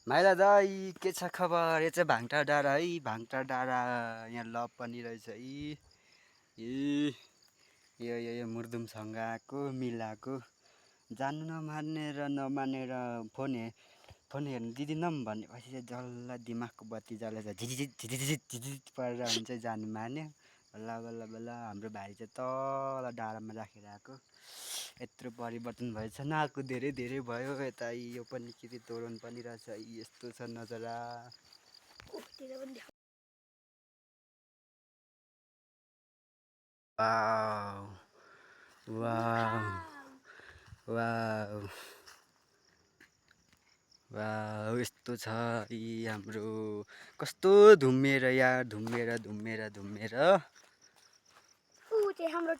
माइला दाइ के छ खबर? यो चाहिँ भाङटार डाँडा है, भाङटार डाँडा। यहाँ लप पनि रहेछ है। यो मुर्दुमसँग आएको मिलाएको जानु नमानेर फोन हेर्नु दिँदिनँ भनेपछि चाहिँ जल्ल दिमागको बत्ती जलेर झिझिझिझिझिझिझिझिझ परेर हुन्छ जानु मान्यो। बल्ल बल्ल बल्ल हाम्रो भाइ चाहिँ तल डाँडामा राखेर आएको। यत्रो परिवर्तन भएछ नआएको धेरै धेरै भयो। यता यो पनि खेती तोरण पनि रहेछ। यस्तो छ नजरा। वाउ वाउ वाउ वाउ यस्तो छ हाम्रो। कस्तो धुम्मिएर यार, धुम्मिएर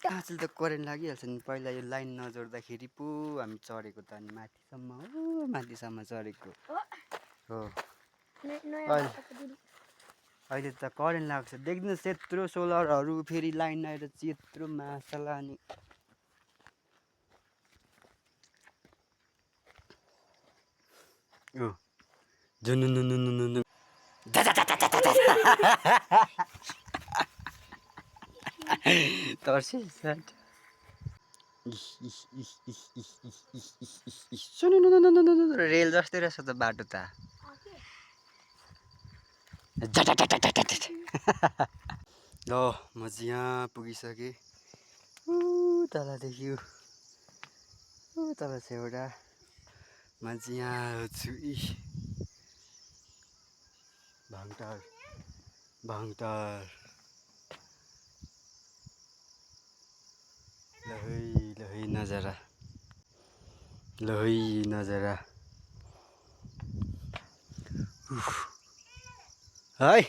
आजल त करेन्ट लागिहाल्छ नि। पहिला यो लाइन नजोड्दाखेरि पो हामी चढेको त अनि माथिसम्म हो, माथिसम्म चढेको हो। अहिले त करेन्ट लाग्छ देख्नुहोस्। यत्रो सोलरहरू फेरि लाइन आएर यत्रो मासला अनि जुनुनुनुनुनु तर्सिस रेल जस्तै रहेछ त बाटो त। ल म चाहिँ यहाँ पुगिसकेँ। तल देख्यो, तल छ एउटा। म चाहिँ यहाँ छु। भाङटार लहै नजारा, लहै नजारा। है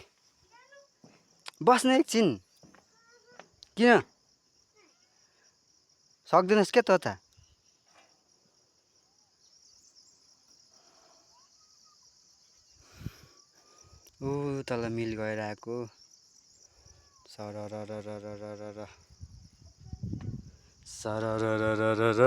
बस्न एकछिन। किन सक्दैनस् क्या त त? ऊ तल मिल गएर आएको। सररररररररर सररररररर